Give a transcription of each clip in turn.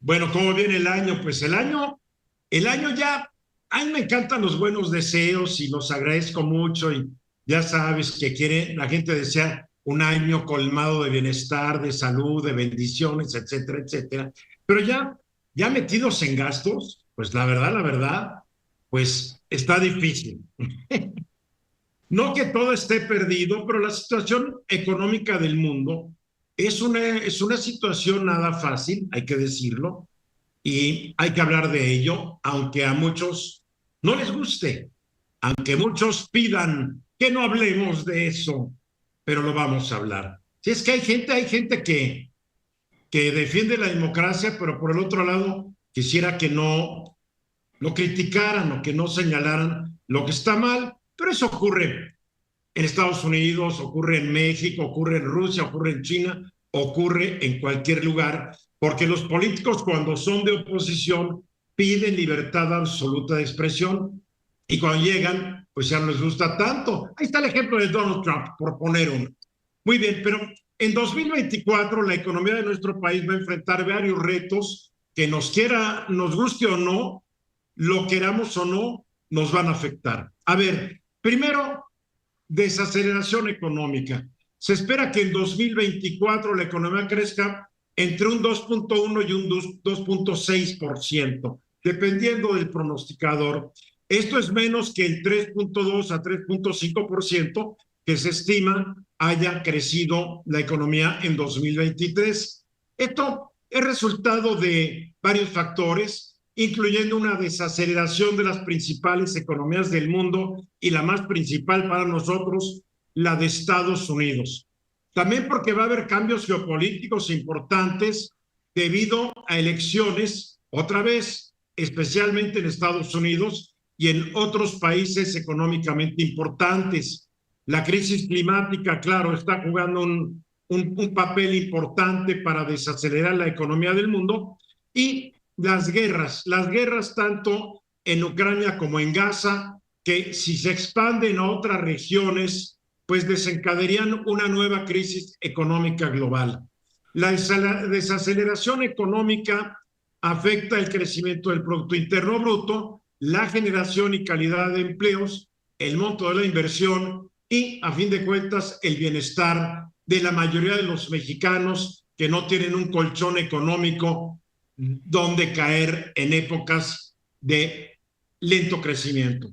Bueno, ¿cómo viene el año? Pues el año ya, a mí me encantan los buenos deseos y los agradezco mucho y ya sabes que la gente desea un año colmado de bienestar, de salud, de bendiciones, etcétera, etcétera. Pero ya metidos en gastos, pues la verdad, pues está difícil. No que todo esté perdido, pero la situación económica del mundo es una situación nada fácil, hay que decirlo y hay que hablar de ello, aunque a muchos no les guste, aunque muchos pidan que no hablemos de eso, pero lo vamos a hablar. Si es que hay gente que defiende la democracia, pero por el otro lado quisiera que no lo criticaran o que no señalaran lo que está mal, pero eso ocurre en Estados Unidos, ocurre en México, ocurre en Rusia, ocurre en China, ocurre en cualquier lugar, porque los políticos cuando son de oposición piden libertad absoluta de expresión y cuando llegan, pues ya no les gusta tanto. Ahí está el ejemplo de Donald Trump, por poner uno. Muy bien, pero en 2024 la economía de nuestro país va a enfrentar varios retos que nos guste o no, lo queramos o no, nos van a afectar. A ver, primero, desaceleración económica. Se espera que en 2024 la economía crezca entre un 2.1 y un 2.6%, dependiendo del pronosticador. Esto es menos que el 3.2 a 3.5% que se estima haya crecido la economía en 2023. Esto es resultado de varios factores, incluyendo una desaceleración de las principales economías del mundo y la más principal para nosotros, la de Estados Unidos. También porque va a haber cambios geopolíticos importantes debido a elecciones, otra vez, especialmente en Estados Unidos y en otros países económicamente importantes. La crisis climática, claro, está jugando un papel importante para desacelerar la economía del mundo y las guerras tanto en Ucrania como en Gaza, que si se expanden a otras regiones, pues desencadenarían una nueva crisis económica global. La desaceleración económica afecta el crecimiento del Producto Interno Bruto, la generación y calidad de empleos, el monto de la inversión y, a fin de cuentas, el bienestar de la mayoría de los mexicanos que no tienen un colchón económico donde caer en épocas de lento crecimiento.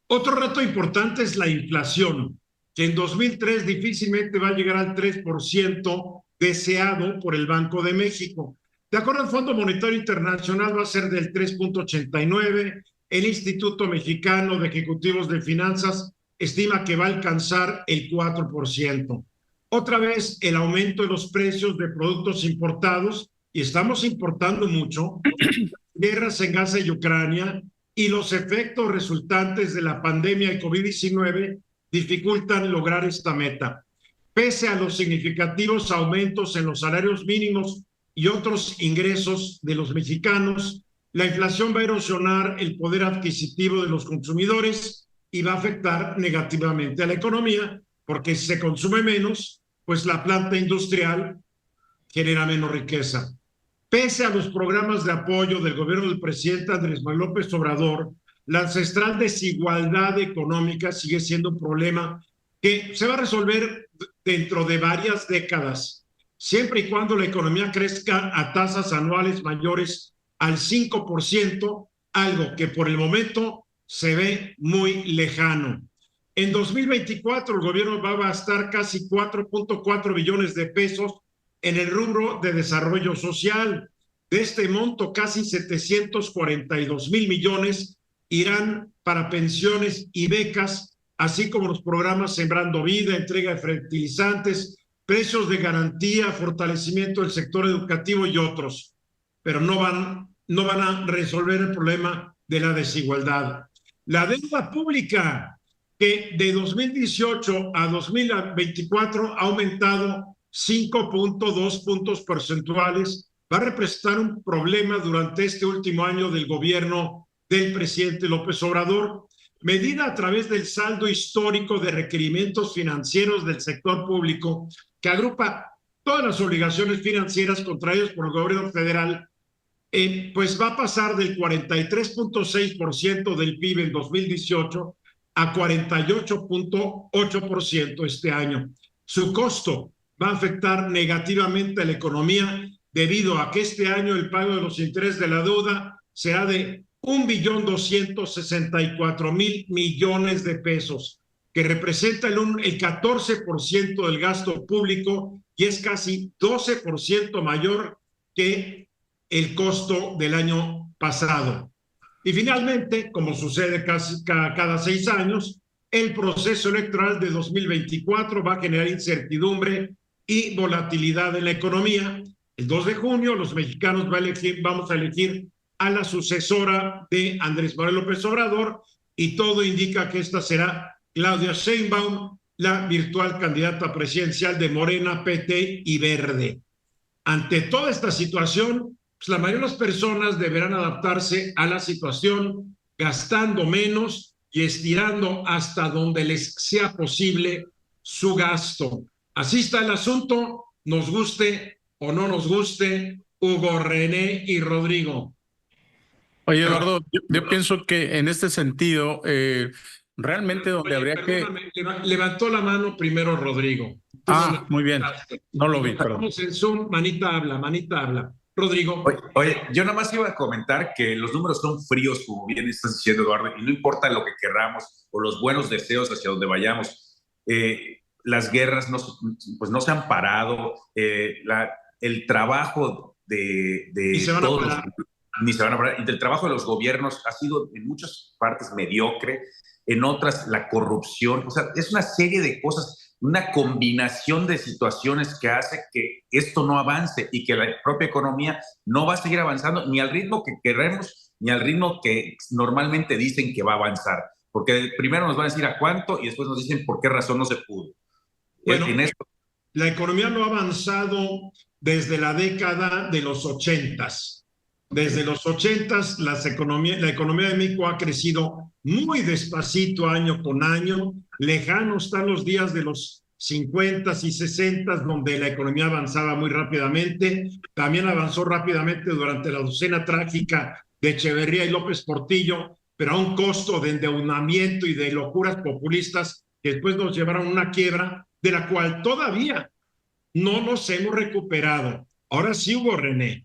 Otro reto importante es la inflación, que en 2003 difícilmente va a llegar al 3% deseado por el Banco de México. De acuerdo al Fondo Monetario Internacional va a ser del 3.89%, el Instituto Mexicano de Ejecutivos de Finanzas estima que va a alcanzar el 4%. Otra vez el aumento de los precios de productos importados, y estamos importando mucho, guerras en Gaza y Ucrania y los efectos resultantes de la pandemia de COVID-19 dificultan lograr esta meta. Pese a los significativos aumentos en los salarios mínimos y otros ingresos de los mexicanos, la inflación va a erosionar el poder adquisitivo de los consumidores y va a afectar negativamente a la economía, porque si se consume menos, pues la planta industrial genera menos riqueza. Pese a los programas de apoyo del gobierno del presidente Andrés Manuel López Obrador, la ancestral desigualdad económica sigue siendo un problema que se va a resolver dentro de varias décadas, siempre y cuando la economía crezca a tasas anuales mayores al 5%, algo que por el momento se ve muy lejano. En 2024 el gobierno va a gastar casi 4.4 billones de pesos en el rubro de desarrollo social. De este monto, casi 742 mil millones irán para pensiones y becas, así como los programas Sembrando Vida, entrega de fertilizantes, precios de garantía, fortalecimiento del sector educativo y otros. Pero no van a resolver el problema de la desigualdad. La deuda pública, que de 2018 a 2024 ha aumentado 5.2 puntos porcentuales, va a representar un problema durante este último año del gobierno del presidente López Obrador, medida a través del saldo histórico de requerimientos financieros del sector público, que agrupa todas las obligaciones financieras contraídas por el gobierno federal, pues va a pasar del 43.6% del PIB en 2018 a 48.8% este año. Su costo va a afectar negativamente a la economía debido a que este año el pago de los intereses de la deuda será de 1.264.000 millones de pesos, que representa el 14% del gasto público y es casi 12% mayor que el costo del año pasado. Y finalmente, como sucede casi cada 6 años, el proceso electoral de 2024 va a generar incertidumbre y volatilidad en la economía. El 2 de junio los mexicanos vamos a elegir a la sucesora de Andrés Manuel López Obrador y todo indica que esta será Claudia Sheinbaum, la virtual candidata presidencial de Morena, PT y Verde. Ante toda esta situación, pues la mayoría de las personas deberán adaptarse a la situación gastando menos y estirando hasta donde les sea posible su gasto. Así está el asunto, nos guste o no nos guste, Hugo, René y Rodrigo. Oye, Eduardo, yo pienso que en este sentido, realmente donde habría que... Levantó la mano primero Rodrigo. Muy bien. No lo vi, perdón. Estamos en Zoom, manita habla. Rodrigo. Oye, yo nada más iba a comentar que los números son fríos, como bien estás diciendo, Eduardo, y no importa lo que querramos o los buenos deseos hacia donde vayamos, las guerras pues no se han parado, el trabajo de todos ni se van a parar, y el trabajo de los gobiernos ha sido en muchas partes mediocre, en otras la corrupción, o sea, es una serie de cosas, una combinación de situaciones que hace que esto no avance y que la propia economía no va a seguir avanzando ni al ritmo que queremos, ni al ritmo que normalmente dicen que va a avanzar. Porque primero nos van a decir a cuánto y después nos dicen por qué razón no se pudo. Bueno, la economía no ha avanzado desde la década de los 80s. Desde los 80s, la economía de México ha crecido muy despacito año con año. Lejanos están los días de los 50s y 60s, donde la economía avanzaba muy rápidamente. También avanzó rápidamente durante la docena trágica de Echeverría y López Portillo, pero a un costo de endeudamiento y de locuras populistas que después nos llevaron a una quiebra de la cual todavía no nos hemos recuperado. Ahora sí, Hugo, René.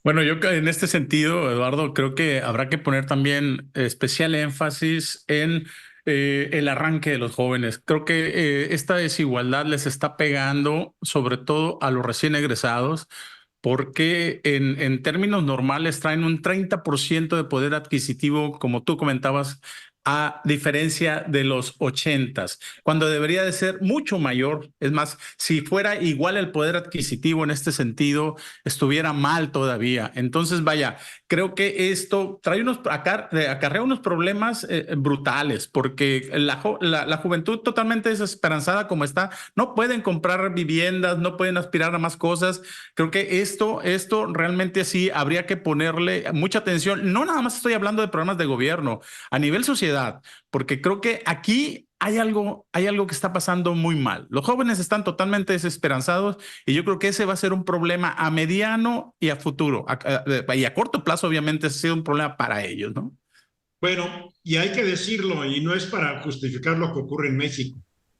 Bueno, yo en este sentido, Eduardo, creo que habrá que poner también especial énfasis en el arranque de los jóvenes. Creo que esta desigualdad les está pegando sobre todo a los recién egresados, porque en términos normales traen un 30% de poder adquisitivo, como tú comentabas, a diferencia de los 80s, cuando debería de ser mucho mayor. Es más, si fuera igual el poder adquisitivo en este sentido, estuviera mal todavía. Entonces, vaya, creo que esto trae acarrea unos problemas brutales, porque la juventud totalmente desesperanzada como está, no pueden comprar viviendas, no pueden aspirar a más cosas. Creo que esto realmente sí habría que ponerle mucha atención. No nada más estoy hablando de problemas de gobierno, a nivel sociedad, porque creo que aquí hay algo que está pasando muy mal. Los jóvenes están totalmente desesperanzados y yo creo que ese va a ser un problema a mediano y a futuro. Y a corto plazo, obviamente, ha sido un problema para ellos, ¿no? Bueno, y hay que decirlo, y no es para justificar lo que ocurre en México.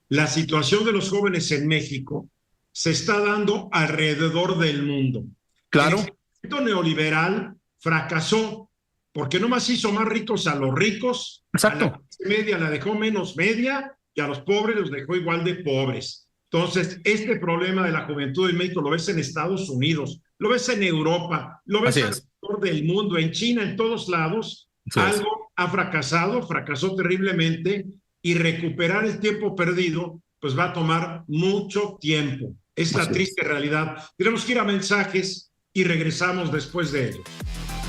La situación de los jóvenes en México se está dando alrededor del mundo. Claro. El movimiento neoliberal fracasó porque nomás hizo más ricos a los ricos. Exacto. A la clase media la dejó menos media y a los pobres los dejó igual de pobres. Entonces, este problema de la juventud en México lo ves en Estados Unidos, lo ves en Europa, lo ves alrededor del mundo, en China, en todos lados. Algo ha fracasó terriblemente, y recuperar el tiempo perdido pues va a tomar mucho tiempo. Es la triste realidad. Tenemos que ir a mensajes y regresamos después de ello.